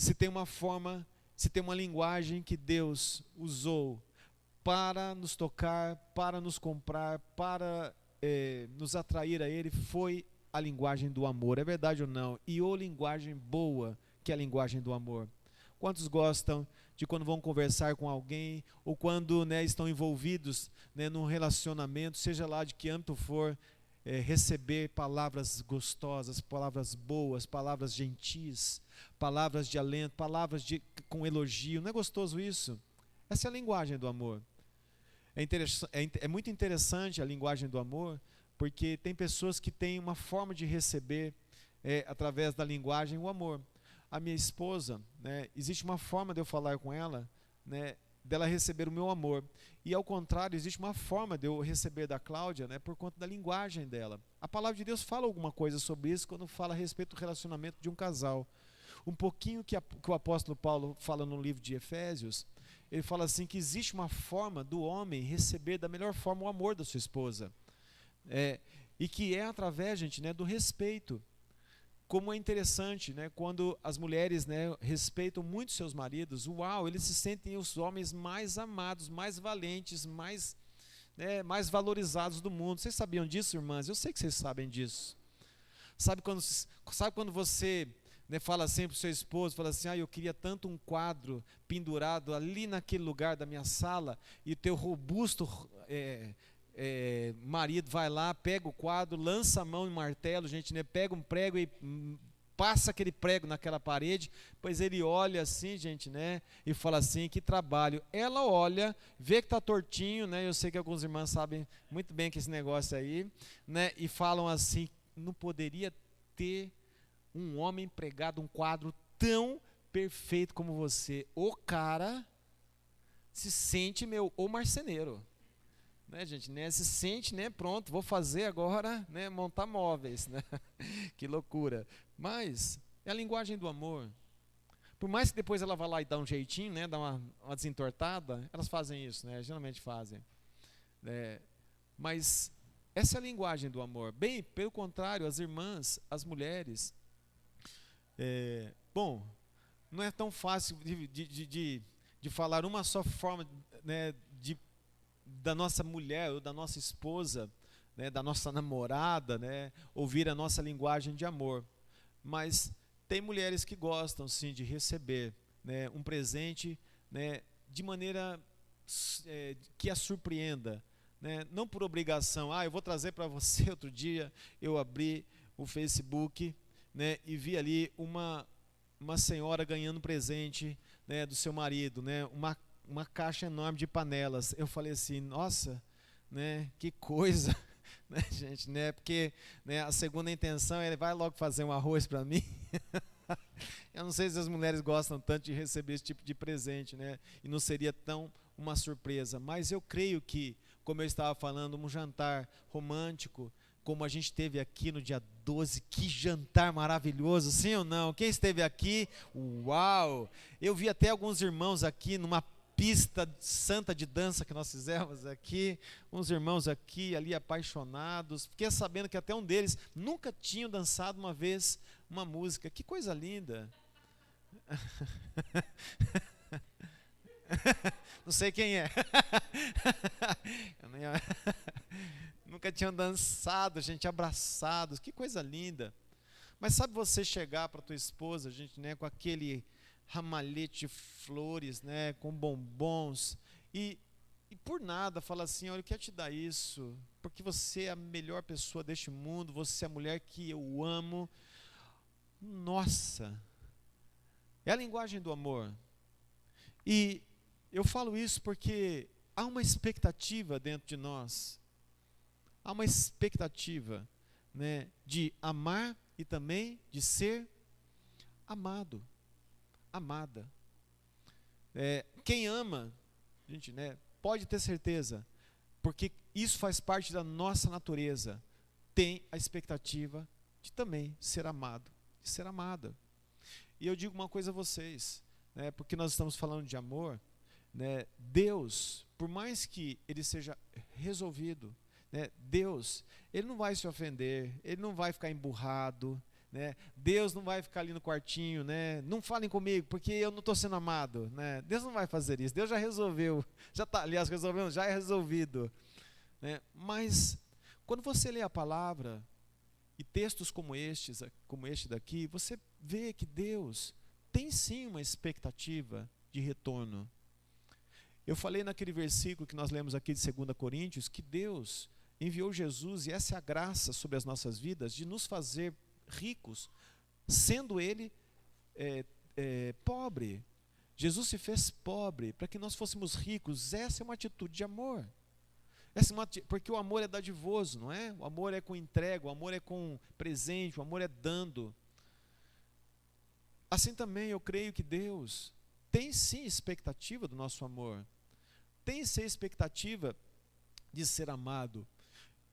se tem uma forma, se tem uma linguagem que Deus usou para nos tocar, para nos comprar, para nos atrair a Ele, foi a linguagem do amor. É verdade ou não? E ou linguagem boa, que é a linguagem do amor. Quantos gostam de quando vão conversar com alguém, ou quando, né, estão envolvidos, né, num relacionamento, seja lá de que âmbito for, receber palavras gostosas, palavras boas, palavras gentis, palavras de alento, com elogio? Não é gostoso isso? Essa é a linguagem do amor. É muito interessante a linguagem do amor, porque tem pessoas que têm uma forma de receber, através da linguagem, o amor. A minha esposa, né, existe uma forma de eu falar com ela, né, dela receber o meu amor. E ao contrário, existe uma forma de eu receber da Cláudia, né, por conta da linguagem dela. A palavra de Deus fala alguma coisa sobre isso quando fala a respeito do relacionamento de um casal. Um pouquinho que o apóstolo Paulo fala no livro de Efésios, ele fala assim que existe uma forma do homem receber da melhor forma o amor da sua esposa. E que é através, gente, né, do respeito. Como é interessante, né, quando as mulheres, né, respeitam muito seus maridos, uau, eles se sentem os homens mais amados, mais valentes, mais valorizados do mundo. Vocês sabiam disso, irmãs? Eu sei que vocês sabem disso. Sabe quando você, né, fala assim para o seu esposo, fala assim, eu queria tanto um quadro pendurado ali naquele lugar da minha sala, e o teu robusto marido vai lá, pega o quadro, lança a mão em martelo, gente, né, pega um prego e passa aquele prego naquela parede, pois ele olha assim, gente, né, e fala assim, que trabalho. Ela olha, vê que está tortinho, né, eu sei que alguns irmãos sabem muito bem que esse negócio aí, né, e falam assim, não poderia ter um homem pregado um quadro tão perfeito como você. O cara se sente o marceneiro, né, gente, né, se sente, né, pronto, vou fazer agora, né, montar móveis, né? Que loucura. Mas é a linguagem do amor. Por mais que depois ela vá lá e dá um jeitinho, né, dá uma desentortada, elas fazem isso, né, geralmente fazem, né? Mas essa é a linguagem do amor. Bem, pelo contrário, as irmãs, as mulheres, bom, não é tão fácil de falar uma só forma, né, da nossa mulher ou da nossa esposa, né, da nossa namorada, né, ouvir a nossa linguagem de amor. Mas tem mulheres que gostam sim de receber, né, um presente, né, de maneira que a surpreenda, né, não por obrigação. Eu vou trazer para você. Outro dia eu abri o Facebook, né, e vi ali uma senhora ganhando presente, né, do seu marido, né, uma caixa enorme de panelas. Eu falei assim, nossa, né, que coisa, né, gente, né, porque, né, a segunda intenção é ele vai logo fazer um arroz para mim. Eu não sei se as mulheres gostam tanto de receber esse tipo de presente, né, e não seria tão uma surpresa, mas eu creio que, como eu estava falando, um jantar romântico, como a gente teve aqui no dia 12, que jantar maravilhoso, sim ou não? Quem esteve aqui? Uau! Eu vi até alguns irmãos aqui numa pista santa de dança que nós fizemos aqui, uns irmãos aqui, ali apaixonados. Fiquei sabendo que até um deles nunca tinham dançado uma vez uma música. Que coisa linda! Não sei quem é. Nunca tinham dançado, gente, abraçados. Que coisa linda! Mas sabe você chegar para tua esposa, gente, né, com aquele ramalhete de flores, né, com bombons, e por nada fala assim, olha, eu quero te dar isso, porque você é a melhor pessoa deste mundo, você é a mulher que eu amo. Nossa, é a linguagem do amor. E eu falo isso porque há uma expectativa dentro de nós, há uma expectativa, né, de amar e também de ser amado, amada. Quem ama, gente, né, pode ter certeza, porque isso faz parte da nossa natureza, tem a expectativa de também ser amado, de ser amada. E eu digo uma coisa a vocês, né, porque nós estamos falando de amor, né, Deus, por mais que ele seja resolvido, né, Deus, ele não vai se ofender, ele não vai ficar emburrado, né? Deus não vai ficar ali no quartinho, né? Não falem comigo, porque eu não estou sendo amado, né? Deus não vai fazer isso. Deus já resolveu, já está, aliás, resolveu, já é resolvido, né? Mas quando você lê a palavra e textos como este daqui, você vê que Deus tem sim uma expectativa de retorno. Eu falei naquele versículo que nós lemos aqui de 2 Coríntios, que Deus enviou Jesus, e essa é a graça sobre as nossas vidas, de nos fazer ricos, sendo Ele pobre. Jesus se fez pobre para que nós fôssemos ricos. Essa é uma atitude de amor. Porque o amor é dadivoso, não é? O amor é com entrega, o amor é com presente, o amor é dando. Assim também eu creio que Deus tem sim expectativa do nosso amor, tem sim expectativa de ser amado.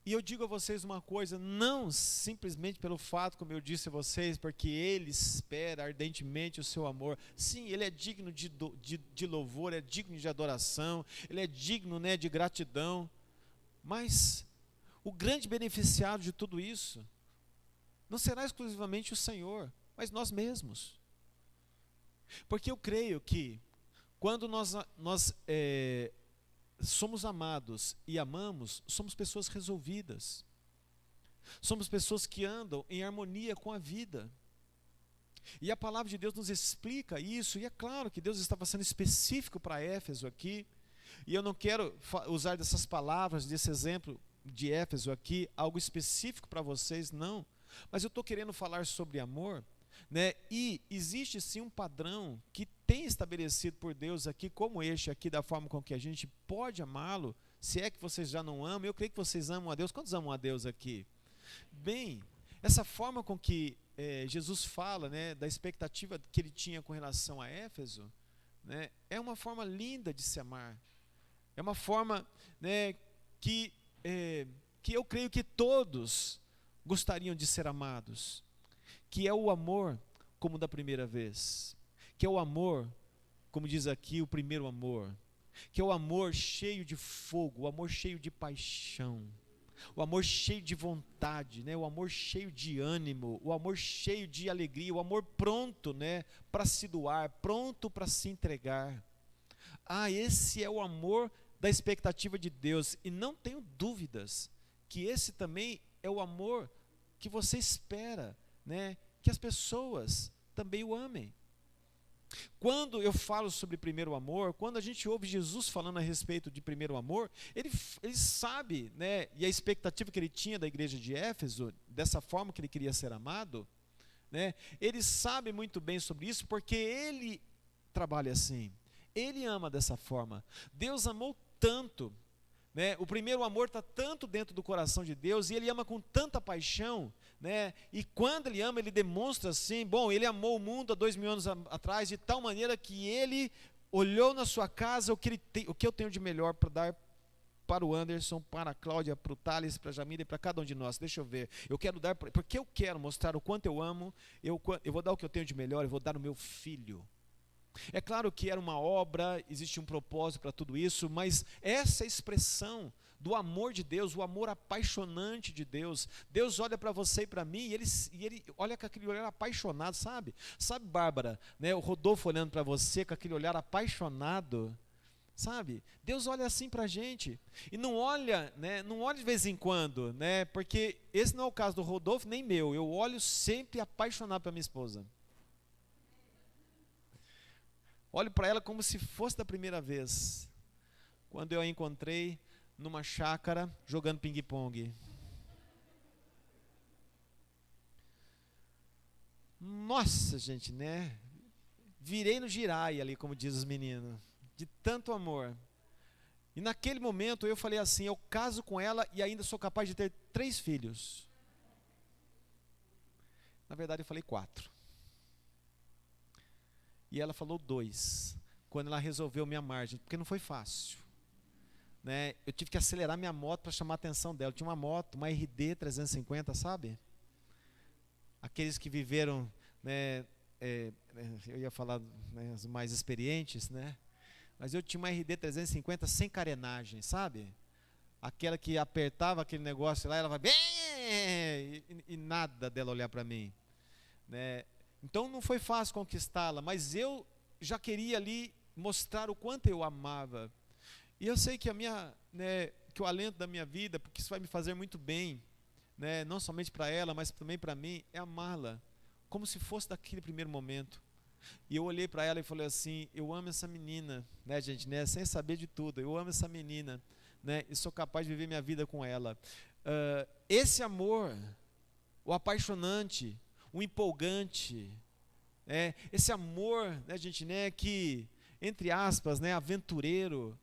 E eu digo a vocês uma coisa, não simplesmente pelo fato, como eu disse a vocês, porque Ele espera ardentemente o seu amor. Sim, Ele é digno de louvor, é digno de adoração, Ele é digno, né, de gratidão. Mas o grande beneficiado de tudo isso não será exclusivamente o Senhor, mas nós mesmos. Porque eu creio que quando nós somos amados e amamos, somos pessoas resolvidas. Somos pessoas que andam em harmonia com a vida. E a palavra de Deus nos explica isso, e é claro que Deus estava sendo específico para Éfeso aqui, e eu não quero usar dessas palavras, desse exemplo de Éfeso aqui, algo específico para vocês, não. Mas eu estou querendo falar sobre amor, né? E existe sim um padrão que tem estabelecido por Deus aqui, como este aqui, da forma com que a gente pode amá-lo. Se é que vocês já não amam, eu creio que vocês amam a Deus. Quantos amam a Deus aqui? Bem, essa forma com que Jesus fala, né, da expectativa que ele tinha com relação a Éfeso, né, é uma forma linda de se amar. É uma forma, né, que eu creio que todos gostariam de ser amados, que é o amor como da primeira vez, que é o amor, como diz aqui, o primeiro amor, que é o amor cheio de fogo, o amor cheio de paixão, o amor cheio de vontade, né? O amor cheio de ânimo, o amor cheio de alegria, o amor pronto, né, para se doar, pronto para se entregar. Esse é o amor da expectativa de Deus, e não tenho dúvidas que esse também é o amor que você espera, né, que as pessoas também o amem. Quando eu falo sobre primeiro amor, quando a gente ouve Jesus falando a respeito de primeiro amor, ele sabe, né, e a expectativa que ele tinha da igreja de Éfeso, dessa forma que ele queria ser amado, né, ele sabe muito bem sobre isso, porque ele trabalha assim, ele ama dessa forma. Deus amou tanto, né, o primeiro amor está tanto dentro do coração de Deus, e ele ama com tanta paixão, né, e quando ele ama, ele demonstra assim, ele amou o mundo há 2000 anos atrás, de tal maneira que ele olhou na sua casa o que eu tenho de melhor para dar para o Anderson, para a Cláudia, para o Thales, para a Jamila e para cada um de nós. Deixa eu ver, eu quero dar, porque eu quero mostrar o quanto eu amo, eu vou dar o que eu tenho de melhor, eu vou dar o meu filho. É claro que era uma obra, existe um propósito para tudo isso, mas essa expressão do amor de Deus, o amor apaixonante de Deus, Deus olha para você e para mim, e ele olha com aquele olhar apaixonado, sabe, Bárbara, né, o Rodolfo olhando para você com aquele olhar apaixonado, sabe, Deus olha assim para a gente, e não olha, né, não olha de vez em quando, né, porque esse não é o caso do Rodolfo nem meu, eu olho sempre apaixonado para minha esposa. Olho para ela como se fosse da primeira vez, quando eu a encontrei numa chácara jogando ping-pong. Nossa, gente, né? Virei no girai ali, como diz os meninos, de tanto amor. E naquele momento eu falei assim, eu caso com ela e ainda sou capaz de ter 3 filhos. Na verdade eu falei 4. E ela falou 2, quando ela resolveu me amar, gente, porque não foi fácil, né? Eu tive que acelerar minha moto para chamar a atenção dela. Eu tinha uma moto, uma RD 350, sabe? Aqueles que viveram, né, eu ia falar, né, os mais experientes, né? Mas eu tinha uma RD 350 sem carenagem, sabe? Aquela que apertava aquele negócio lá, ela vai bem, e nada dela olhar para mim. né? Então não foi fácil conquistá-la, mas eu já queria ali mostrar o quanto eu amava. E eu sei que que o alento da minha vida, porque isso vai me fazer muito bem, né, não somente para ela, mas também para mim, é amá-la, como se fosse daquele primeiro momento. E eu olhei para ela e falei assim: eu amo essa menina, né, gente, né, sem saber de tudo, eu amo essa menina, né, e sou capaz de viver minha vida com ela. Esse amor, o apaixonante, o empolgante, esse amor, né, gente, né, que, entre aspas, né, aventureiro,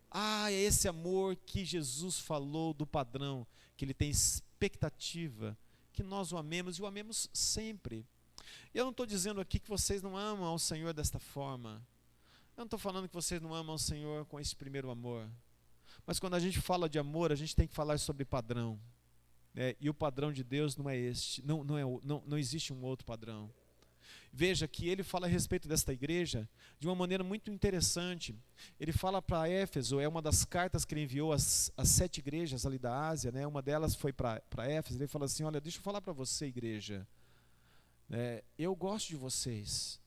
é esse amor que Jesus falou do padrão, que ele tem expectativa, que nós o amemos e o amemos sempre. Eu não estou dizendo aqui que vocês não amam ao Senhor desta forma, eu não estou falando que vocês não amam ao Senhor com esse primeiro amor, mas quando a gente fala de amor, a gente tem que falar sobre padrão, e o padrão de Deus não é este, não existe um outro padrão. Veja que ele fala a respeito desta igreja de uma maneira muito interessante. Ele fala para Éfeso, é uma das cartas que ele enviou às 7 igrejas ali da Ásia, né? Uma delas foi para Éfeso. Ele fala assim: olha, deixa eu falar para você, igreja, eu gosto de vocês,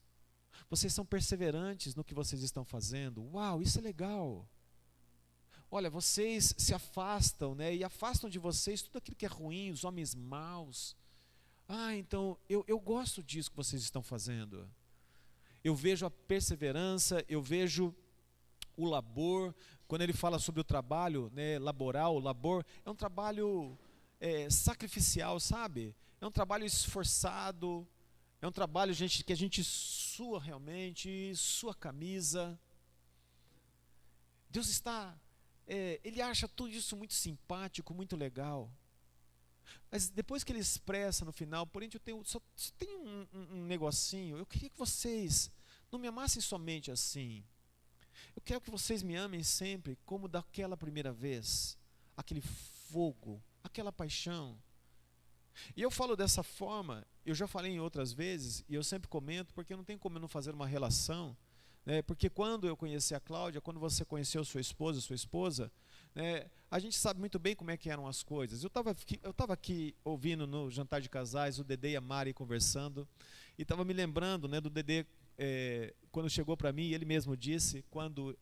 vocês são perseverantes no que vocês estão fazendo. Uau, isso é legal. Olha, vocês se afastam, né? E afastam de vocês tudo aquilo que é ruim, os homens maus. Então, eu gosto disso que vocês estão fazendo. Eu vejo a perseverança, eu vejo o labor. Quando ele fala sobre o trabalho, né, laboral, o labor, é um trabalho sacrificial, sabe? É um trabalho esforçado, é um trabalho, gente, que a gente sua realmente, sua camisa. Deus ele acha tudo isso muito simpático, muito legal. Mas depois que ele expressa no final, porém só tem um negocinho. Eu queria que vocês não me amassem somente assim. Eu quero que vocês me amem sempre como daquela primeira vez. Aquele fogo, aquela paixão. E eu falo dessa forma, eu já falei em outras vezes, e eu sempre comento, porque não tem como eu não fazer uma relação, né? Porque quando eu conheci a Cláudia, quando você conheceu sua esposa, a gente sabe muito bem como é que eram as coisas. Eu estava aqui ouvindo no jantar de casais o Dedê e a Mari conversando, e estava me lembrando, né, do Dedê, quando chegou para mim, ele mesmo disse,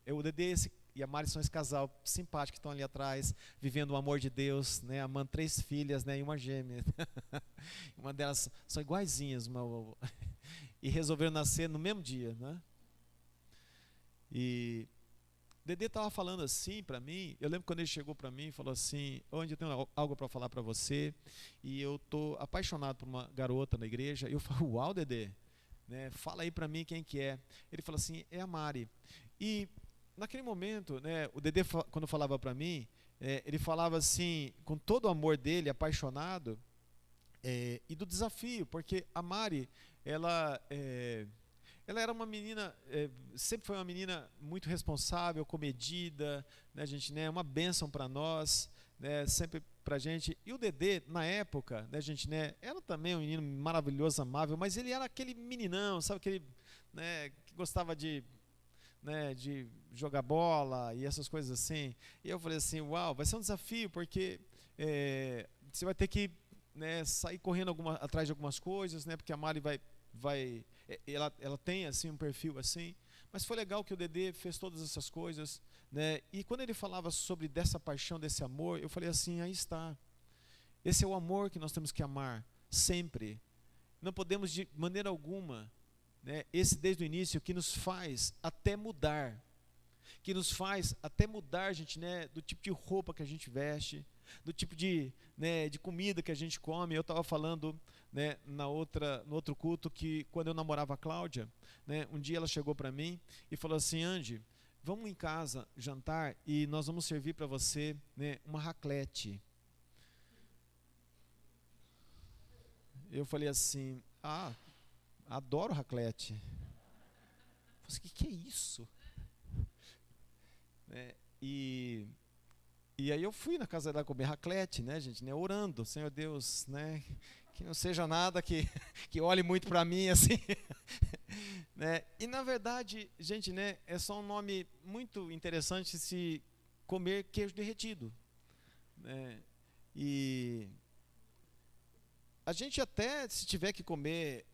o Dedê e a Mari são esse casal simpático que estão ali atrás, vivendo o amor de Deus, né, amando 3 filhas, né, e uma gêmea. Uma delas são iguaizinhas, e resolveram nascer no mesmo dia, né? E Dedê estava falando assim para mim. Eu lembro quando ele chegou para mim e falou assim: onde eu tenho algo para falar para você, e eu estou apaixonado por uma garota na igreja. Eu falo: uau, Dedê, né, fala aí para mim quem que é. Ele falou assim: é a Mari. E naquele momento, né, o Dedê, quando falava para mim, ele falava assim, com todo o amor dele, apaixonado, e do desafio, porque a Mari, ela era uma menina, sempre foi uma menina muito responsável, comedida, né, gente, né, uma bênção para nós, né, sempre para a gente. E o Dedê, na época, né, gente, né, era também um menino maravilhoso, amável, mas ele era aquele meninão, sabe, aquele, né, que gostava de jogar bola e essas coisas assim. E eu falei assim: uau, vai ser um desafio, porque você vai ter que, né, sair correndo atrás de algumas coisas, né, porque a Mari ela tem assim um perfil assim. Mas foi legal que o Dedê fez todas essas coisas, né? E quando ele falava sobre dessa paixão, desse amor, eu falei assim: aí está. Esse é o amor que nós temos que amar sempre. Não podemos de maneira alguma, né, esse desde o início que nos faz até mudar, gente, né, do tipo de roupa que a gente veste, do tipo de comida que a gente come. Eu estava falando, né, no outro culto, que quando eu namorava a Cláudia, né, um dia ela chegou para mim e falou assim: Andy, vamos em casa jantar e nós vamos servir para você, né, uma raclette. Eu falei assim: adoro raclette. Eu falei assim: que é isso? E aí eu fui na casa dela comer raclette, né, gente, né, orando: Senhor Deus, né, que não seja nada que olhe muito para mim assim. Né? E na verdade, gente, né, é só um nome muito interessante, se comer queijo derretido, né? E a gente até, se tiver que comer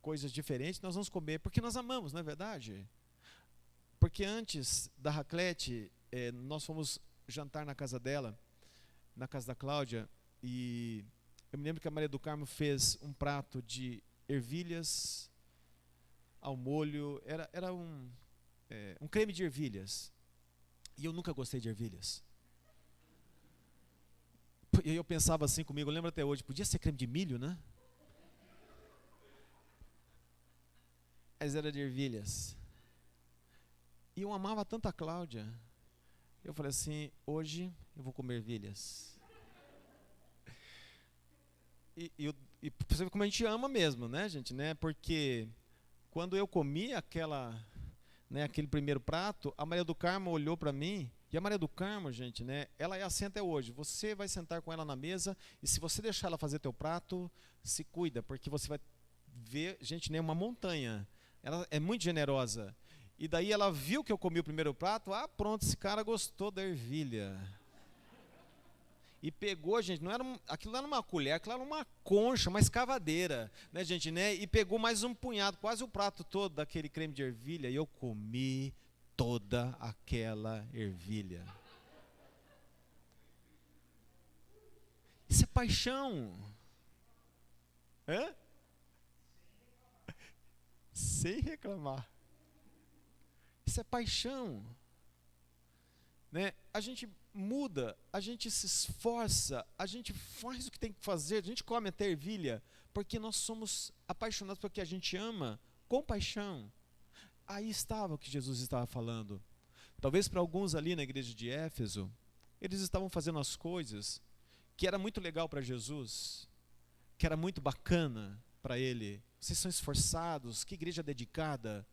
coisas diferentes, nós vamos comer porque nós amamos, não é verdade? Porque antes da raclette, nós fomos jantar na casa dela, na casa da Cláudia, e eu me lembro que a Maria do Carmo fez um prato de ervilhas ao molho, era um creme de ervilhas, e eu nunca gostei de ervilhas. E eu pensava assim comigo, eu lembro até hoje, podia ser creme de milho, né? Mas era de ervilhas. E eu amava tanto a Cláudia. Eu falei assim, hoje eu vou comer ervilhas. E você vê como a gente ama mesmo, né, gente? Né? Porque quando eu comi aquele primeiro prato, a Maria do Carmo olhou para mim. E a Maria do Carmo, gente, né, ela é assim até hoje. Você vai sentar com ela na mesa e se você deixar ela fazer teu prato, se cuida, porque você vai ver, gente, né, uma montanha. Ela é muito generosa. E daí ela viu que eu comi o primeiro prato, pronto, esse cara gostou da ervilha. E pegou, gente, aquilo não era uma colher, aquilo era uma concha, uma escavadeira, né, gente, né? E pegou mais um punhado, quase o prato todo daquele creme de ervilha, e eu comi toda aquela ervilha. Isso é paixão. Hã? Sem reclamar. Isso é paixão. Né? A gente muda, a gente se esforça, a gente faz o que tem que fazer, a gente come até ervilha, porque nós somos apaixonados porque a gente ama com paixão. Aí estava o que Jesus estava falando. Talvez para alguns ali na igreja de Éfeso, eles estavam fazendo as coisas que era muito legal para Jesus, que era muito bacana para ele. Vocês são esforçados, que igreja dedicada,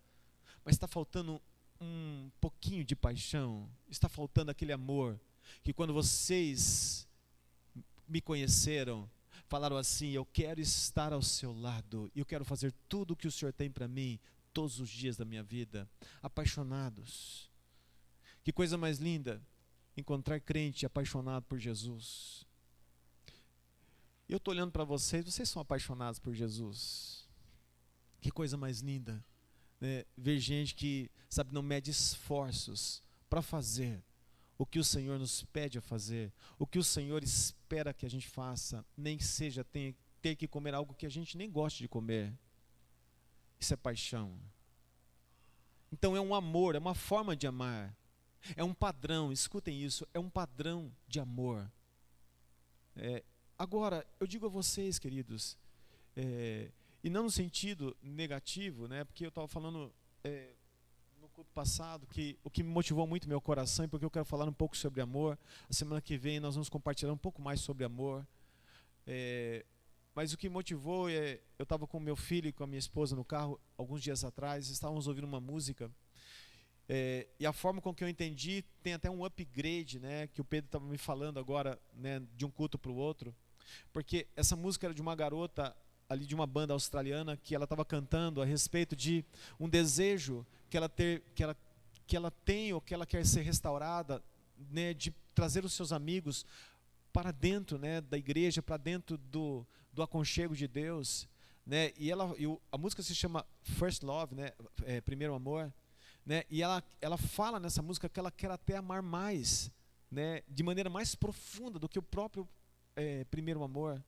mas está faltando um pouquinho de paixão, está faltando aquele amor, que quando vocês me conheceram, falaram assim, eu quero estar ao seu lado, eu quero fazer tudo o que o Senhor tem para mim, todos os dias da minha vida, apaixonados. Que coisa mais linda, encontrar crente apaixonado por Jesus. Eu estou olhando para vocês são apaixonados por Jesus. Que coisa mais linda. Né, ver gente que, sabe, não mede esforços para fazer o que o Senhor nos pede a fazer, o que o Senhor espera que a gente faça, nem que seja ter que comer algo que a gente nem gosta de comer. Isso é paixão. Então é um amor, é uma forma de amar, é um padrão, escutem isso, é um padrão de amor. Agora, eu digo a vocês, queridos, e não no sentido negativo, né? Porque eu estava falando no culto passado que o que me motivou muito meu coração, e porque eu quero falar um pouco sobre amor. A semana que vem nós vamos compartilhar um pouco mais sobre amor. Mas o que me motivou eu estava com meu filho e com a minha esposa no carro alguns dias atrás, estávamos ouvindo uma música. E a forma com que eu entendi tem até um upgrade, né? Que o Pedro estava me falando agora, né? De um culto para o outro, porque essa música era de uma garota ali de uma banda australiana que ela estava cantando a respeito de um desejo que ela tem ou que ela quer ser restaurada, né, de trazer os seus amigos para dentro, né, da igreja, para dentro do aconchego de Deus, né? E a música se chama First Love, né, Primeiro Amor, né? E ela fala nessa música que ela quer até amar mais, né, de maneira mais profunda do que o próprio primeiro amor.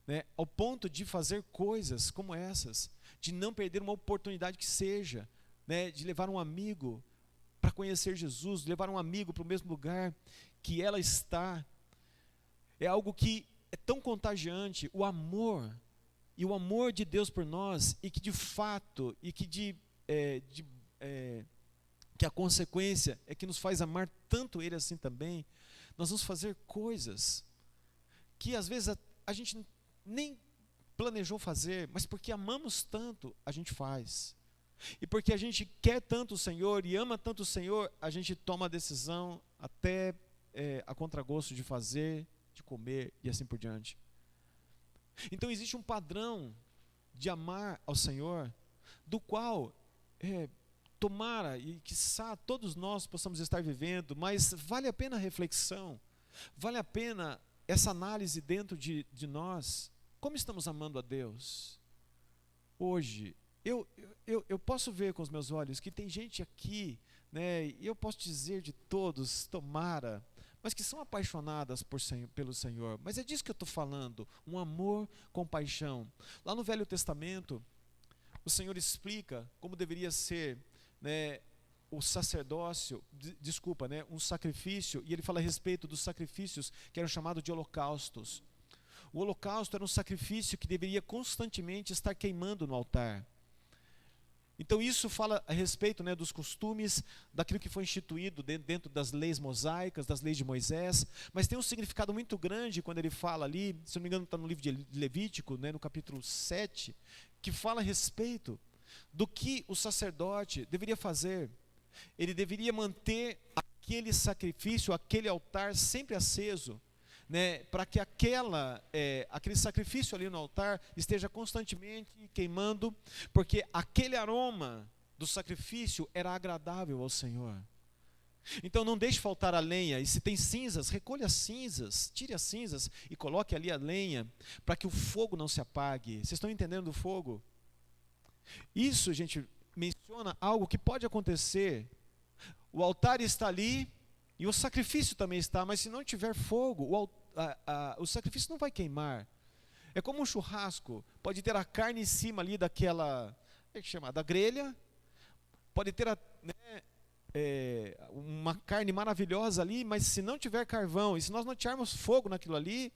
Né, ao ponto de fazer coisas como essas, de não perder uma oportunidade que seja, né, de levar um amigo para conhecer Jesus, de levar um amigo para o mesmo lugar que ela está. É algo que é tão contagiante, o amor, e o amor de Deus por nós, e que de fato, e que que a consequência é que nos faz amar tanto Ele assim também. Nós vamos fazer coisas que às vezes a gente nem planejou fazer, mas porque amamos tanto, a gente faz. E porque a gente quer tanto o Senhor e ama tanto o Senhor, a gente toma a decisão até a contragosto de fazer, de comer e assim por diante. Então existe um padrão de amar ao Senhor, do qual tomara e quiçá todos nós possamos estar vivendo, mas vale a pena a reflexão, vale a pena essa análise dentro de nós. Como estamos amando a Deus? hoje, eu posso ver com os meus olhos que tem gente aqui, né, e eu posso dizer de todos, tomara, mas que são apaixonadas pelo Senhor. Mas é disso que eu estou falando, um amor com paixão. Lá no Velho Testamento, o Senhor explica como deveria ser, né, o sacerdócio, né, um sacrifício, e ele fala a respeito dos sacrifícios que eram chamados de holocaustos. O holocausto era um sacrifício que deveria constantemente estar queimando no altar. Então isso fala a respeito, né, dos costumes, daquilo que foi instituído dentro das leis mosaicas, das leis de Moisés, mas tem um significado muito grande quando ele fala ali, se não me engano está no livro de Levítico, né, no capítulo 7, que fala a respeito do que o sacerdote deveria fazer. Ele deveria manter aquele sacrifício, aquele altar sempre aceso, né, para que aquele sacrifício ali no altar esteja constantemente queimando, porque aquele aroma do sacrifício era agradável ao Senhor. Então não deixe faltar a lenha, e se tem cinzas, recolha as cinzas, tire as cinzas e coloque ali a lenha, para que o fogo não se apague. Vocês estão entendendo o fogo? Isso, gente, menciona algo que pode acontecer. O altar está ali, e o sacrifício também está, mas se não tiver fogo, o sacrifício não vai queimar. É como um churrasco, pode ter a carne em cima ali daquela, como é que chama? Da grelha, pode ter uma carne maravilhosa ali, mas se não tiver carvão, e se nós não tivermos fogo naquilo ali,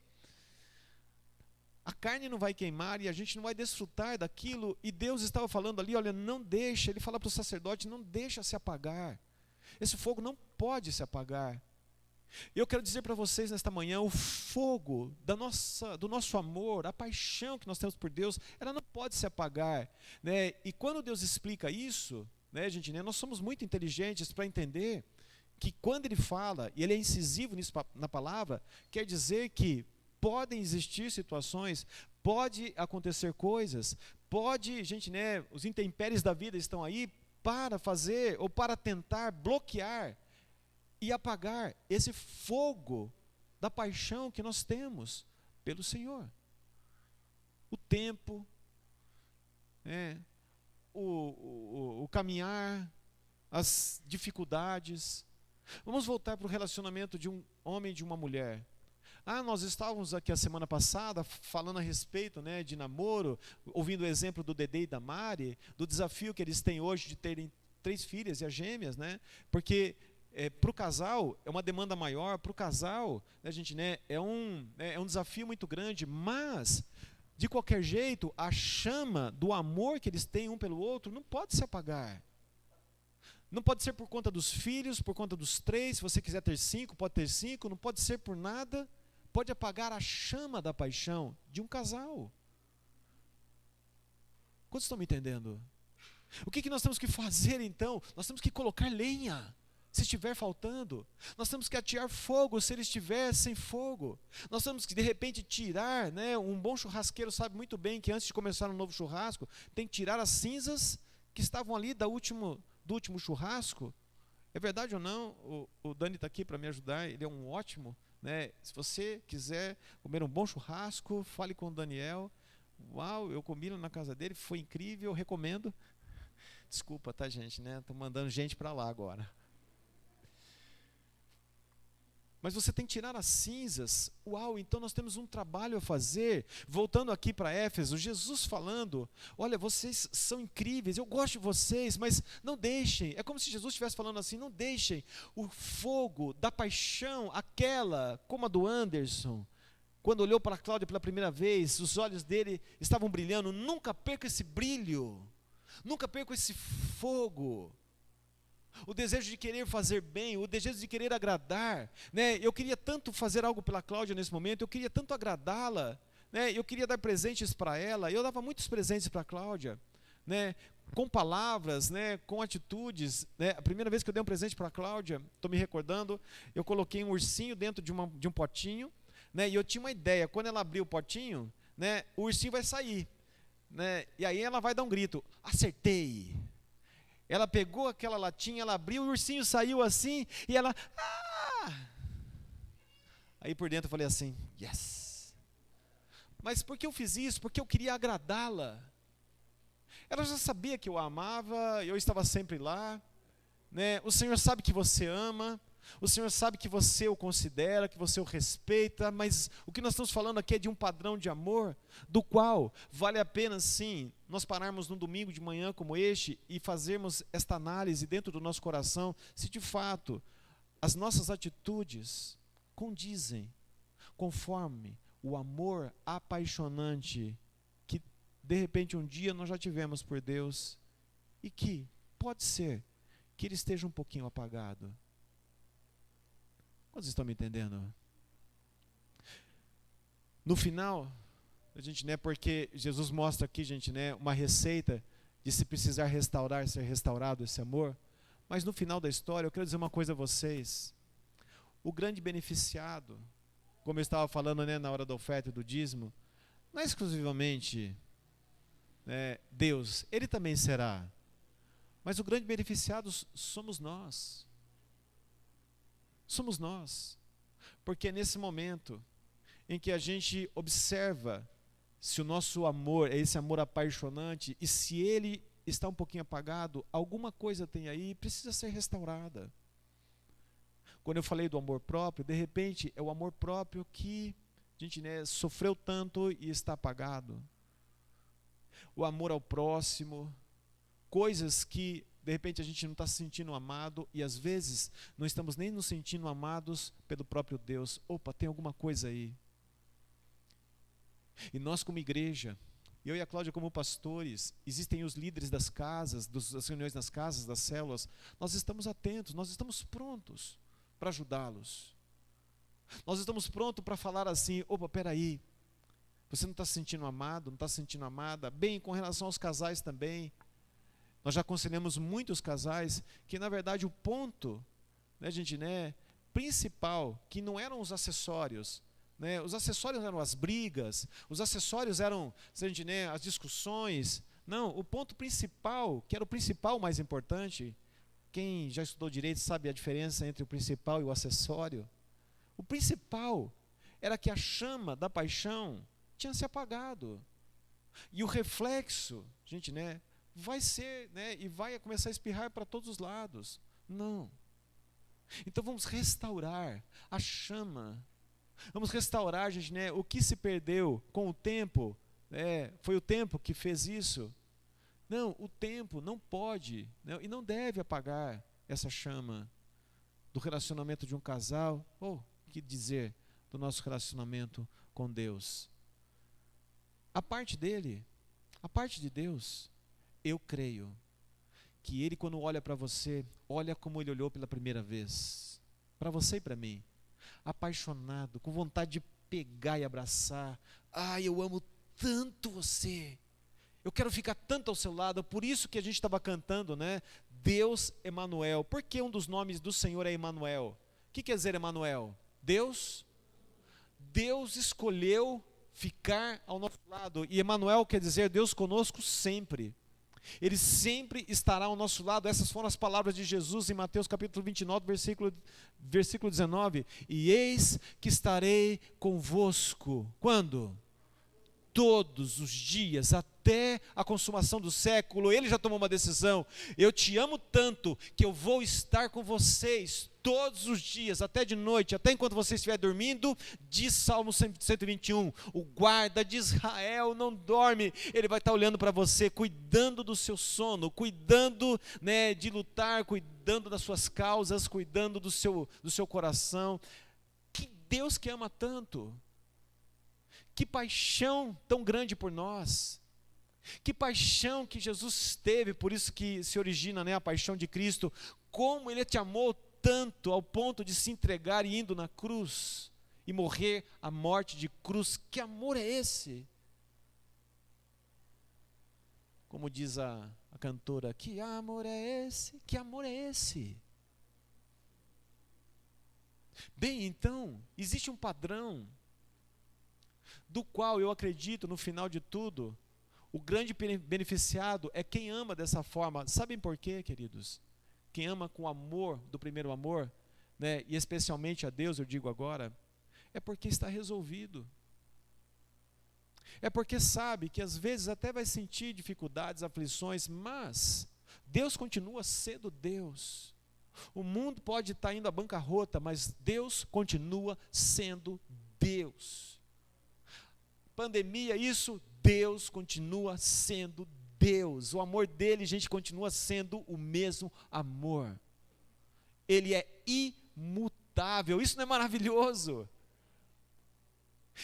a carne não vai queimar e a gente não vai desfrutar daquilo. E Deus estava falando ali, olha, não deixa, ele fala para o sacerdote, não deixa se apagar. Esse fogo não pode se apagar. Eu quero dizer para vocês nesta manhã, o fogo do nosso amor, a paixão que nós temos por Deus, ela não pode se apagar, né? E quando Deus explica isso, né, gente, né, nós somos muito inteligentes para entender que quando Ele fala, e Ele é incisivo nisso na palavra, quer dizer que podem existir situações, pode acontecer coisas, gente, né, os intempéries da vida estão aí para fazer ou para tentar bloquear e apagar esse fogo da paixão que nós temos pelo Senhor. O tempo, né, o caminhar, as dificuldades. Vamos voltar para o relacionamento de um homem e de uma mulher. Nós estávamos aqui a semana passada falando a respeito, né, de namoro, ouvindo o exemplo do Dedê e da Mari, do desafio que eles têm hoje de terem 3 filhas e as gêmeas, né, porque para o casal é uma demanda maior, para o casal, né, gente, né, é um desafio muito grande, mas de qualquer jeito a chama do amor que eles têm um pelo outro não pode se apagar. Não pode ser por conta dos filhos, por conta dos 3, se você quiser ter 5, pode ter 5, não pode ser por nada. Pode apagar a chama da paixão de um casal. Quantos estão me entendendo? O que nós temos que fazer então? Nós temos que colocar lenha, se estiver faltando. Nós temos que atear fogo, se ele estiver sem fogo. Nós temos que de repente tirar, né, um bom churrasqueiro sabe muito bem que antes de começar um novo churrasco, tem que tirar as cinzas que estavam ali do último churrasco. É verdade ou não? O Dani está aqui para me ajudar, ele é um ótimo, né? Se você quiser comer um bom churrasco, fale com o Daniel. Uau, eu comi na casa dele, foi incrível, recomendo. Desculpa, tá, gente, né? Estou mandando gente para lá agora. Mas você tem que tirar as cinzas. Uau, então nós temos um trabalho a fazer. Voltando aqui para Éfeso, Jesus falando, olha, vocês são incríveis, eu gosto de vocês, mas não deixem, é como se Jesus estivesse falando assim, não deixem o fogo da paixão, aquela, como a do Anderson, quando olhou para a Cláudia pela primeira vez, os olhos dele estavam brilhando, nunca perca esse brilho, nunca perca esse fogo. O desejo de querer fazer bem, o desejo de querer agradar, né? Eu queria tanto fazer algo pela Cláudia nesse momento, eu queria tanto agradá-la, né? Eu queria dar presentes para ela, eu dava muitos presentes para a Cláudia, né? Com palavras, né? Com atitudes, né? A primeira vez que eu dei um presente para a Cláudia, estou me recordando, eu coloquei um ursinho dentro de um potinho, né? E eu tinha uma ideia, quando ela abrir o potinho, né? O ursinho vai sair, né? E aí ela vai dar um grito, acertei. Ela pegou aquela latinha, ela abriu, o ursinho saiu assim, e ela, Aí por dentro eu falei assim, yes. Mas por que eu fiz isso? Porque eu queria agradá-la. Ela já sabia que eu a amava, eu estava sempre lá, né? O Senhor sabe que você ama, o Senhor sabe que você o considera, que você o respeita, mas o que nós estamos falando aqui é de um padrão de amor, do qual vale a pena sim, nós pararmos num domingo de manhã como este e fazermos esta análise dentro do nosso coração, se de fato as nossas atitudes condizem conforme o amor apaixonante que de repente um dia nós já tivemos por Deus e que pode ser que ele esteja um pouquinho apagado. Vocês estão me entendendo? No final, a gente, né, porque Jesus mostra aqui, gente, né, uma receita de se precisar restaurar, ser restaurado esse amor. Mas no final da história, eu quero dizer uma coisa a vocês. O grande beneficiado, como eu estava falando, né, na hora da oferta e do dízimo, não é exclusivamente, né, Deus, Ele também será. Mas o grande beneficiado somos nós. Somos nós. Porque é nesse momento em que a gente observa se o nosso amor é esse amor apaixonante e se ele está um pouquinho apagado, alguma coisa tem aí, precisa ser restaurada. Quando eu falei do amor próprio, de repente é o amor próprio que a gente, né, sofreu tanto e está apagado. O amor ao próximo, coisas que de repente a gente não está se sentindo amado e às vezes não estamos nem nos sentindo amados pelo próprio Deus. Opa, tem alguma coisa aí. E nós como igreja, eu e a Cláudia como pastores, existem os líderes das casas, das reuniões nas casas, das células, nós estamos atentos, nós estamos prontos para ajudá-los. Nós estamos prontos para falar assim, opa, peraí, você não está se sentindo amado, não está se sentindo amada? Bem, com relação aos casais também, nós já aconselhamos muitos casais que na verdade o ponto, né, gente, né, principal, que não eram os acessórios, né, os acessórios eram as brigas, os acessórios eram, gente, né, as discussões. Não, o ponto principal, que era o principal mais importante, quem já estudou direito sabe a diferença entre o principal e o acessório. O principal era que a chama da paixão tinha se apagado. E o reflexo, gente, né, vai ser, né, e vai começar a espirrar para todos os lados. Não. Então vamos restaurar a chama. Vamos restaurar, gente, né, o que se perdeu com o tempo. Foi o tempo que fez isso. Não, o tempo não pode, né, e não deve apagar essa chama do relacionamento de um casal, ou que dizer, do nosso relacionamento com Deus. A parte dele, a parte de Deus, eu creio que Ele, quando olha para você, olha como Ele olhou pela primeira vez, para você e para mim, apaixonado, com vontade de pegar e abraçar. Eu amo tanto você, eu quero ficar tanto ao seu lado. Por isso que a gente estava cantando, né? Deus Emanuel. Por que um dos nomes do Senhor é Emanuel? O que quer dizer Emanuel? Deus escolheu ficar ao nosso lado. E Emanuel quer dizer Deus conosco sempre. Ele sempre estará ao nosso lado. Essas foram as palavras de Jesus em Mateus capítulo 29, versículo 19. E eis que estarei convosco. Quando? Todos os dias, até a consumação do século. Ele já tomou uma decisão. Eu te amo tanto que eu vou estar com vocês todos os dias, até de noite, até enquanto você estiver dormindo. Diz Salmo 121, o guarda de Israel não dorme. Ele vai estar olhando para você, cuidando do seu sono, cuidando, né, de lutar, cuidando das suas causas, cuidando do seu coração. Que Deus que ama tanto. Que paixão tão grande por nós, que paixão que Jesus teve, por isso que se origina, né, a paixão de Cristo, como Ele te amou tanto ao ponto de se entregar e indo na cruz, e morrer a morte de cruz. Que amor é esse? Como diz a cantora, que amor é esse? Que amor é esse? Bem, então, existe um padrão, do qual eu acredito, no final de tudo, o grande beneficiado é quem ama dessa forma. Sabem por quê, queridos? Quem ama com amor, do primeiro amor, né, e especialmente a Deus, eu digo agora, é porque está resolvido. É porque sabe que às vezes até vai sentir dificuldades, aflições, mas Deus continua sendo Deus. O mundo pode estar indo à bancarrota, mas Deus continua sendo Deus. Pandemia, isso, Deus continua sendo Deus. O amor dele, gente, continua sendo o mesmo amor. Ele é imutável. Isso não é maravilhoso?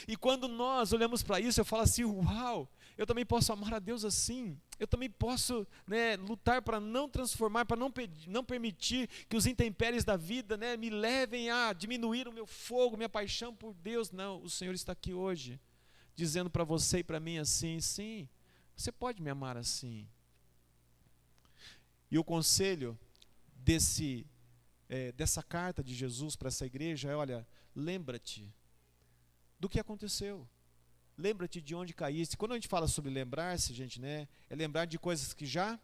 E quando nós olhamos para isso, eu falo assim, uau, eu também posso amar a Deus assim. Eu também posso, né, lutar para não transformar, para não permitir que os intempéries da vida, né, me levem a diminuir o meu fogo, minha paixão por Deus. Não, o Senhor está aqui hoje, dizendo para você e para mim assim, sim, você pode me amar assim. E o conselho dessa carta de Jesus para essa igreja é, olha, lembra-te do que aconteceu. Lembra-te de onde caíste. Quando a gente fala sobre lembrar-se, gente, né, é lembrar de coisas que já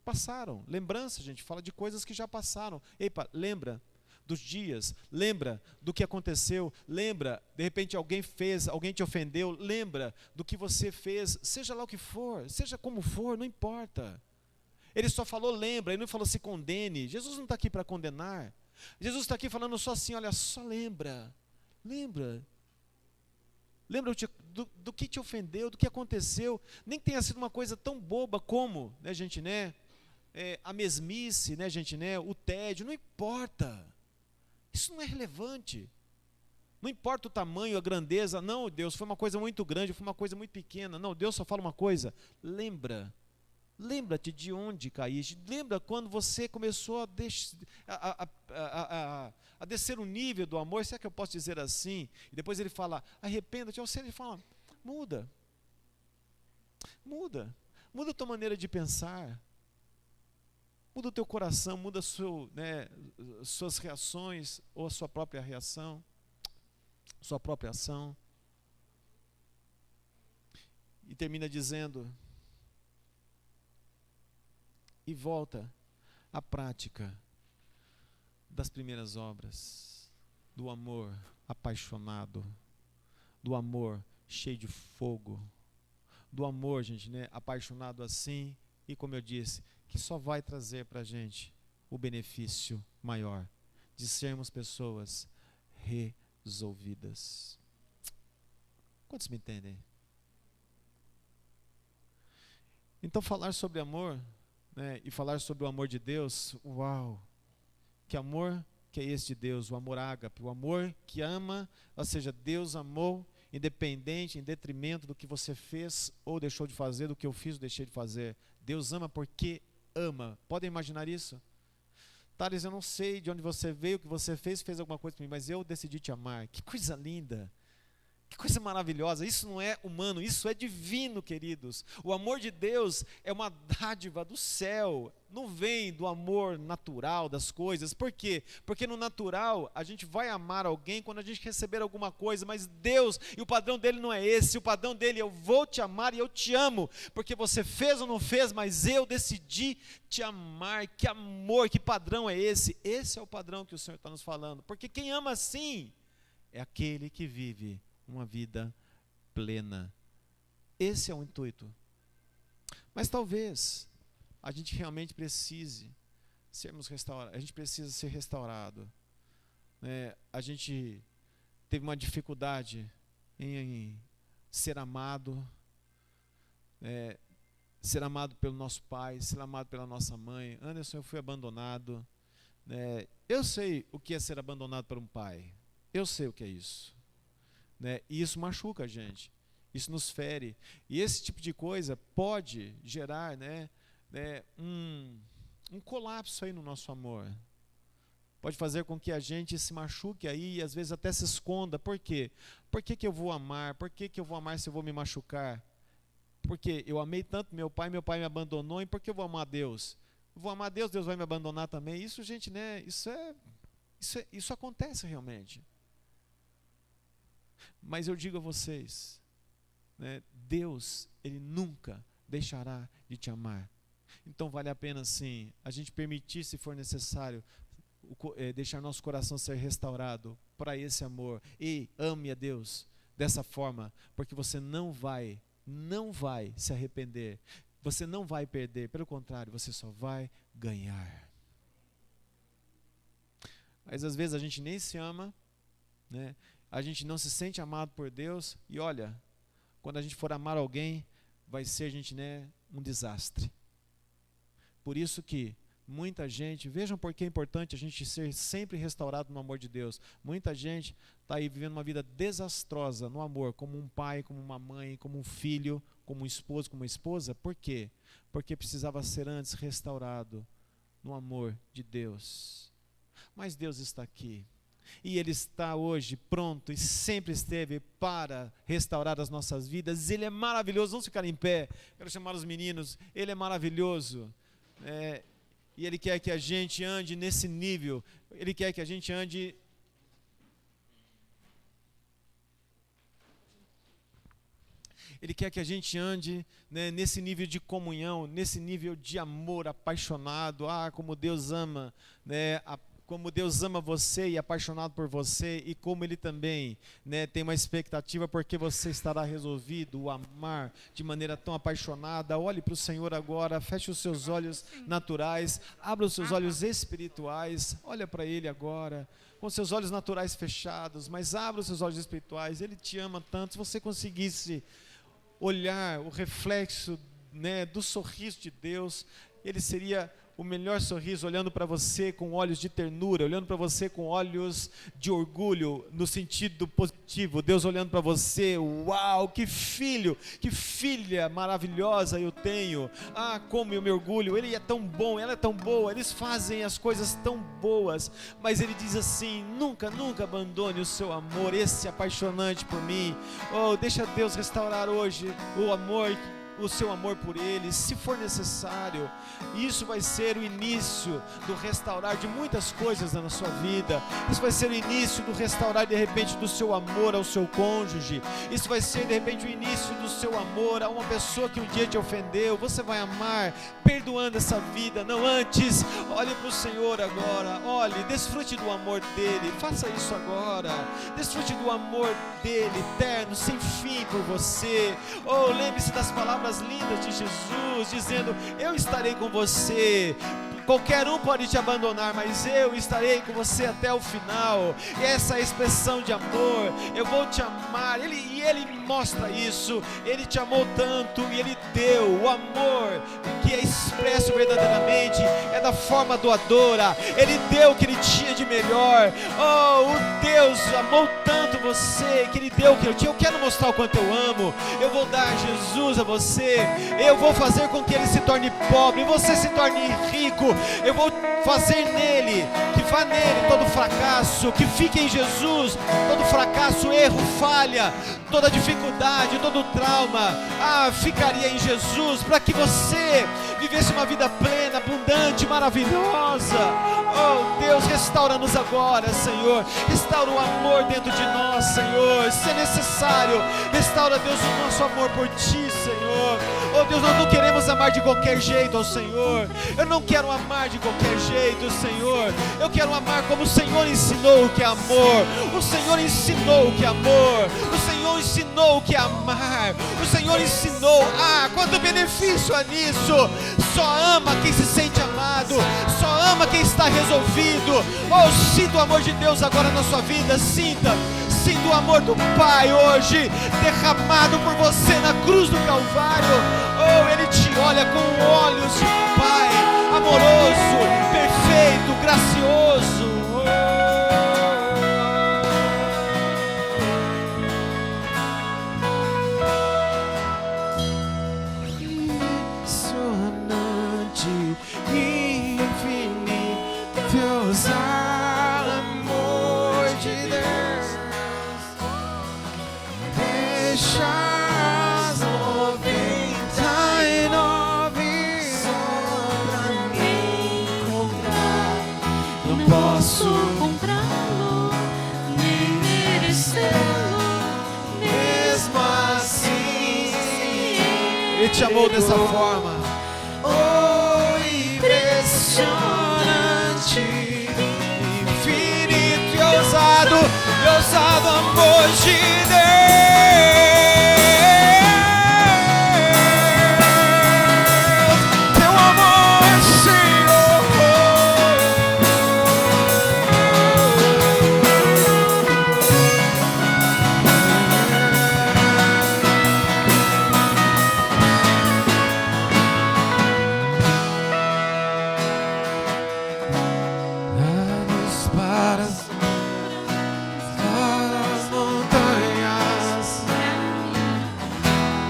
passaram. Lembrança, gente, fala de coisas que já passaram. Epa, lembra dos dias, lembra do que aconteceu, lembra, de repente alguém te ofendeu, lembra do que você fez, seja lá o que for, seja como for, não importa. Ele só falou lembra, ele não falou se condene. Jesus não está aqui para condenar. Jesus está aqui falando só assim, olha, só lembra. Lembra do que te ofendeu, do que aconteceu, nem que tenha sido uma coisa tão boba como, né, gente, né, a mesmice, né, gente, né, o tédio, não importa, isso não é relevante, não importa o tamanho, a grandeza, não, Deus, foi uma coisa muito grande, foi uma coisa muito pequena, não, Deus só fala uma coisa, lembra-te de onde caíste, lembra quando você começou a descer o nível do amor, se é que eu posso dizer assim, e depois ele fala, arrependa-te, ou seja, ele fala, muda a tua maneira de pensar, muda o teu coração, muda suas reações, ou a sua própria reação, sua própria ação, e termina dizendo, e volta à prática das primeiras obras, do amor apaixonado, do amor cheio de fogo, do amor, gente, né, apaixonado assim, e como eu disse, que só vai trazer para a gente o benefício maior, de sermos pessoas resolvidas. Quantos me entendem? Então falar sobre amor, né, e falar sobre o amor de Deus, uau, que amor que é esse de Deus, o amor ágape, o amor que ama, ou seja, Deus amou independente, em detrimento do que você fez ou deixou de fazer, do que eu fiz ou deixei de fazer. Deus ama porque ama. Podem imaginar isso? Thales, eu não sei de onde você veio, o que você fez alguma coisa para mim, mas eu decidi te amar. Que coisa linda! Que coisa maravilhosa, isso não é humano, isso é divino, queridos. O amor de Deus é uma dádiva do céu, não vem do amor natural das coisas. Por quê? Porque no natural a gente vai amar alguém quando a gente receber alguma coisa, mas Deus, e o padrão dele não é esse, o padrão dele é eu vou te amar e eu te amo, porque você fez ou não fez, mas eu decidi te amar. Que amor, que padrão é esse? Esse é o padrão que o Senhor está nos falando, porque quem ama assim é aquele que vive uma vida plena. Esse é o intuito. Mas talvez a gente realmente precise sermos restaurados, a gente precisa ser restaurado, né? A gente teve uma dificuldade em ser amado, ser amado pelo nosso pai, ser amado pela nossa mãe. Anderson, eu fui abandonado, né? Eu sei o que é ser abandonado por um pai, eu sei o que é isso. Né? E isso machuca a gente, isso nos fere, e esse tipo de coisa pode gerar, um colapso aí no nosso amor, pode fazer com que a gente se machuque aí, e às vezes até se esconda. Por quê? Por que eu vou amar? Por que eu vou amar se eu vou me machucar? Porque eu amei tanto meu pai me abandonou, e por que eu vou amar Deus? Eu vou amar Deus, Deus vai me abandonar também. Isso, gente, né? Isso acontece realmente. Mas eu digo a vocês, né, Deus, Ele nunca deixará de te amar. Então vale a pena sim, a gente permitir, se for necessário, deixar nosso coração ser restaurado para esse amor. E ame a Deus, dessa forma, porque você não vai se arrepender, você não vai perder, pelo contrário, você só vai ganhar. Mas às vezes a gente nem se ama, né? A gente não se sente amado por Deus, e olha, quando a gente for amar alguém, vai ser, gente, né, um desastre. Por isso que muita gente, vejam por que é importante a gente ser sempre restaurado no amor de Deus. Muita gente está aí vivendo uma vida desastrosa no amor, como um pai, como uma mãe, como um filho, como um esposo, como uma esposa. Por quê? Porque precisava ser antes restaurado no amor de Deus. Mas Deus está aqui. E Ele está hoje pronto e sempre esteve para restaurar as nossas vidas. Ele é maravilhoso. Vamos ficar em pé. Quero chamar os meninos. Ele é maravilhoso. E Ele quer que a gente ande nesse nível. Ele quer que a gente ande... Ele quer que a gente ande, né, nesse nível de comunhão, nesse nível de amor apaixonado. Como Deus ama, né, como Deus ama você e é apaixonado por você, e como Ele também, né, tem uma expectativa porque você estará resolvido a amar de maneira tão apaixonada. Olhe para o Senhor agora, feche os seus olhos naturais, abra os seus olhos espirituais, olha para Ele agora, com seus olhos naturais fechados, mas abra os seus olhos espirituais. Ele te ama tanto. Se você conseguisse olhar o reflexo, né, do sorriso de Deus, Ele seria o melhor sorriso, olhando para você com olhos de ternura, olhando para você com olhos de orgulho, no sentido positivo. Deus olhando para você, uau, que filho, que filha maravilhosa eu tenho. Como eu me orgulho, ele é tão bom, ela é tão boa, eles fazem as coisas tão boas. Mas Ele diz assim: nunca, nunca abandone o seu amor, esse apaixonante por mim. Deixa Deus restaurar hoje o seu amor por Ele, se for necessário. Isso vai ser o início do restaurar de muitas coisas na sua vida. Isso vai ser o início do restaurar, de repente, do seu amor ao seu cônjuge. Isso vai ser, de repente, o início do seu amor a uma pessoa que um dia te ofendeu. Você vai amar perdoando essa vida, não antes. Olhe para o Senhor agora, olhe, desfrute do amor dEle, faça isso agora. Desfrute do amor dEle, eterno, sem fim por você. Lembre-se das palavras lindas de Jesus, dizendo: eu estarei com você. Qualquer um pode te abandonar, mas eu estarei com você até o final. E essa é a expressão de amor. Eu vou te amar. Ele mostra isso. Ele te amou tanto e Ele deu o amor que é expresso verdadeiramente, é da forma doadora. Ele deu o que Ele tinha de melhor. O Deus amou tanto você que Ele deu o que Ele tinha. Eu quero mostrar o quanto eu amo. Eu vou dar Jesus a você. Eu vou fazer com que Ele se torne pobre, você se torne rico. Eu vou fazer nele, que vá nele todo fracasso, que fique em Jesus todo fracasso, erro, falha, toda dificuldade, todo trauma, ficaria em Jesus, para que você vivesse uma vida plena, abundante, maravilhosa. Deus, restaura-nos agora, Senhor. Restaura o amor dentro de nós, Senhor. Se é necessário, restaura, Deus, o nosso amor por Ti, Senhor. Deus, nós não queremos amar de qualquer jeito ao Senhor. Eu não quero amar de qualquer jeito, Senhor. Eu quero amar como o Senhor ensinou o que é amor. O Senhor ensinou o que é amor. O Senhor ensinou o que é amar. O Senhor ensinou. Quanto benefício há nisso. Só ama quem se sente amado. Só ama quem está resolvido. Sinta o amor de Deus agora na sua vida. Sinta o amor do Pai hoje derramado por você na cruz do Calvário. Ele te olha com olhos de Pai amoroso, perfeito, gracioso. Impressionante, infinito, Deus, amor de Deus. Deixa as 99 só pra me encontrar. Não posso comprá-lo, nem merecê-lo. Mesmo assim, Ele te amou dessa forma. Impressionante, infinito e ousado amor de Deus. para as montanhas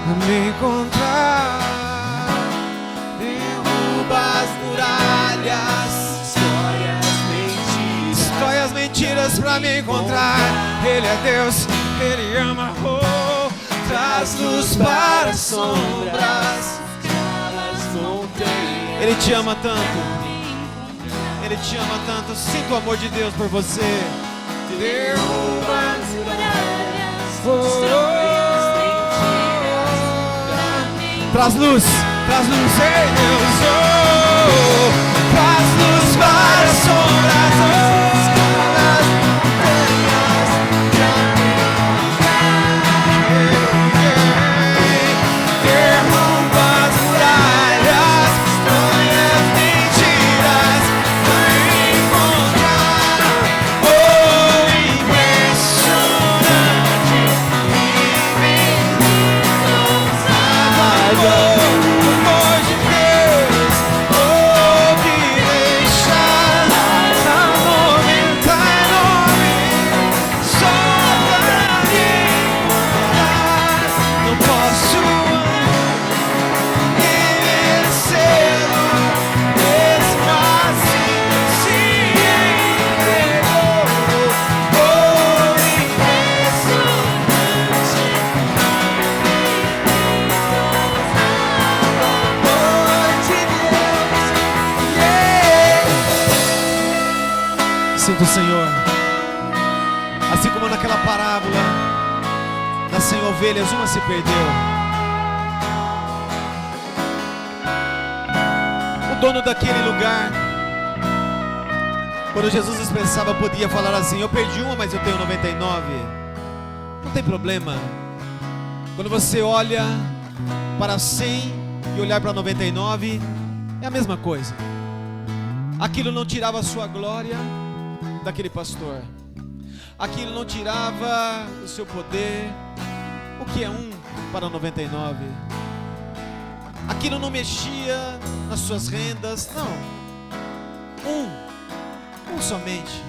a me encontrar. Derruba as muralhas, destrói as mentiras pra me encontrar. Ele é Deus, Ele ama. Oh, traz luz para as sombras. Ele te ama tanto. Ele te ama tanto. Sinta o amor de Deus por você. Derruba as muralhas, destrói as mentiras pra mim. Traz luz, ei Deus. Oh, traz luz para as sombras. Sinto o Senhor, assim como naquela parábola das 100 ovelhas, uma se perdeu. O dono daquele lugar, quando Jesus expressava, podia falar assim: eu perdi uma, mas eu tenho 99. Não tem problema. Quando você olha para 100 e olhar para 99, é a mesma coisa. Aquilo não tirava a sua glória daquele pastor. Aquilo não tirava o seu poder. O que é 1 para 99? Aquilo não mexia nas suas rendas. Não. Um somente.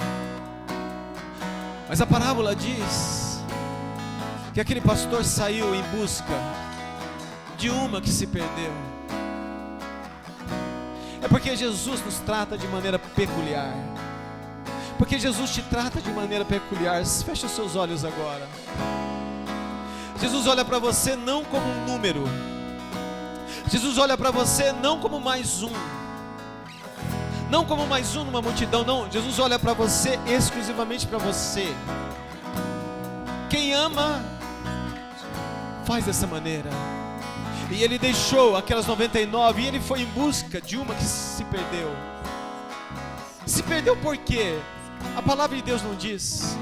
Mas a parábola diz que aquele pastor saiu em busca de uma que se perdeu. É porque Jesus nos trata de maneira peculiar. Porque Jesus te trata de maneira peculiar. Feche os seus olhos agora. Jesus olha para você não como um número. Jesus olha para você não como mais um. Não como mais um numa multidão, não. Jesus olha para você exclusivamente para você. Quem ama faz dessa maneira. E ele deixou aquelas 99 e ele foi em busca de uma que se perdeu. Se perdeu por quê? A palavra de Deus não diz.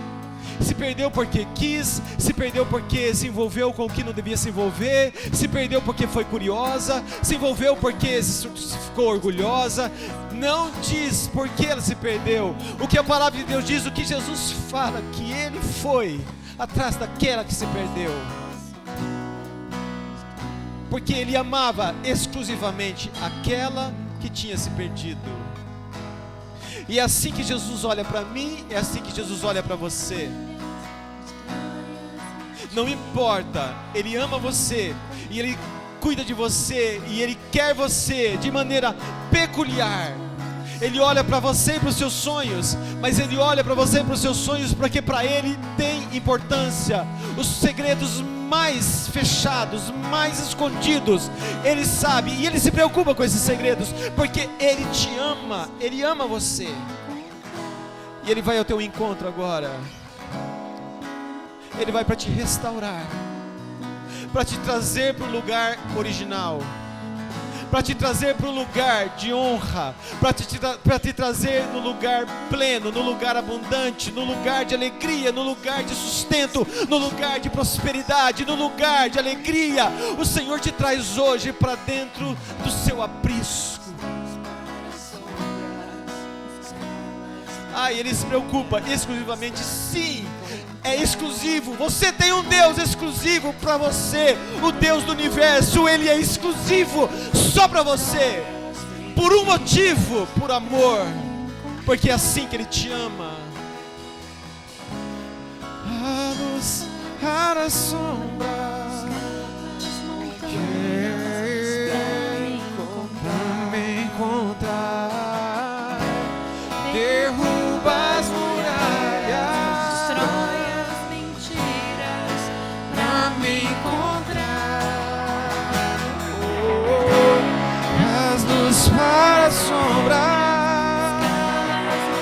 Se perdeu porque quis, se perdeu porque se envolveu com o que não devia se envolver, se perdeu porque foi curiosa, se envolveu porque ficou orgulhosa. Não diz por que ela se perdeu. O que a palavra de Deus diz, o que Jesus fala, que ele foi atrás daquela que se perdeu, porque ele amava exclusivamente aquela que tinha se perdido. E é assim que Jesus olha para mim, é assim que Jesus olha para você. Não importa, Ele ama você, e Ele cuida de você, e Ele quer você de maneira peculiar. Ele olha para você e para os seus sonhos, mas Ele olha para você e para os seus sonhos porque para Ele tem importância. Os segredos mais fechados, mais escondidos, Ele sabe, e Ele se preocupa com esses segredos, porque Ele te ama, Ele ama você. E Ele vai ao teu encontro agora. Ele vai para te restaurar, para te trazer para o lugar original, para te trazer para o lugar de honra, para te trazer no lugar pleno, no lugar abundante, no lugar de alegria, no lugar de sustento, no lugar de prosperidade, no lugar de alegria. O Senhor te traz hoje para dentro do seu aprisco. Ele se preocupa exclusivamente, sim, é exclusivo. Você tem um Deus exclusivo para você. O Deus do universo, Ele é exclusivo só para você, por um motivo, por amor, porque é assim que Ele te ama. nos para sombras. Pra me encontrar, derruba as muralhas, destrói as mentiras pra me encontrar. Traz-nos para a sombra,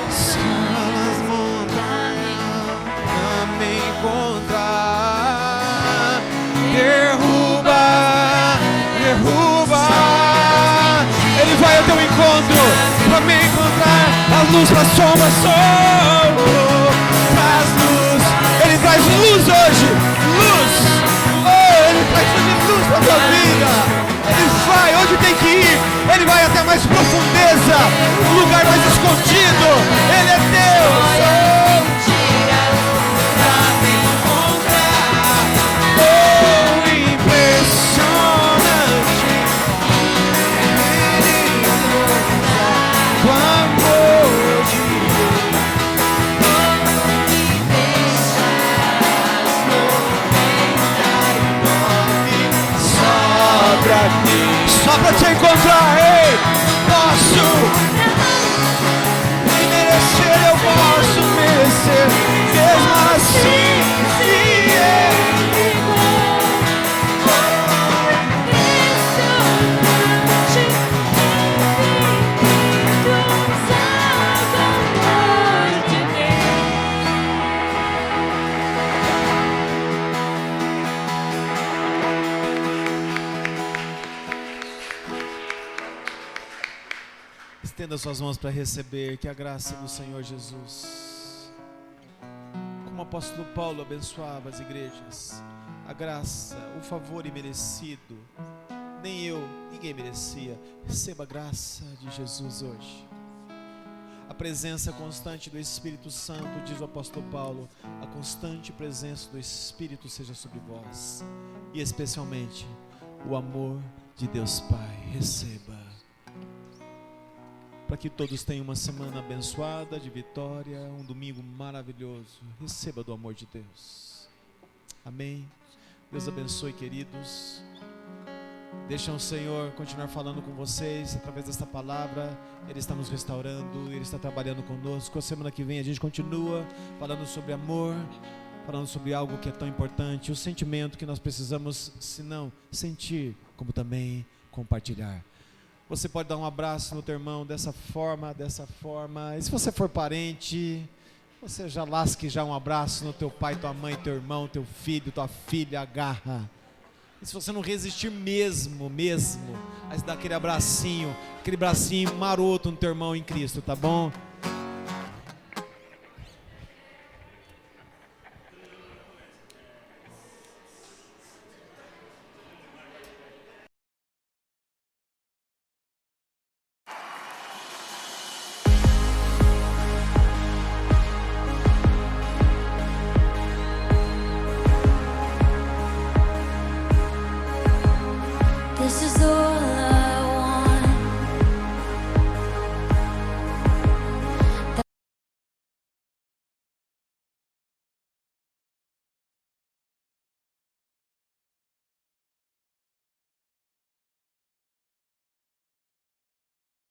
escala as montanhas pra me encontrar, derruba. Ele vai ao teu encontro para me encontrar. A luz para a sombra, traz luz. Ele traz luz hoje, luz. Oh, Ele traz hoje luz para a tua vida. Ele vai onde tem que ir. Ele vai até mais profundeza, um lugar mais escondido. Ele é Deus. Só pra te encontrar, ei, posso me merecer, eu posso merecer, mesmo assim, se Ele estenda suas mãos para receber que a graça do Senhor Jesus, como o apóstolo Paulo abençoava as igrejas, a graça, o favor imerecido, nem eu, ninguém merecia. Receba a graça de Jesus hoje. A presença constante do Espírito Santo, diz o apóstolo Paulo, a constante presença do Espírito seja sobre vós, e especialmente o amor de Deus Pai. Receba, para que todos tenham uma semana abençoada, de vitória, um domingo maravilhoso. Receba do amor de Deus. Amém. Deus abençoe, queridos. Deixa o Senhor continuar falando com vocês através desta palavra. Ele está nos restaurando, Ele está trabalhando conosco. A semana que vem a gente continua falando sobre amor, falando sobre algo que é tão importante, o sentimento que nós precisamos, se não sentir, como também compartilhar. Você pode dar um abraço no teu irmão dessa forma. E se você for parente, você já lasque já um abraço no teu pai, tua mãe, teu irmão, teu filho, tua filha, agarra. E se você não resistir mesmo, aí você dá aquele bracinho maroto no teu irmão em Cristo, tá bom?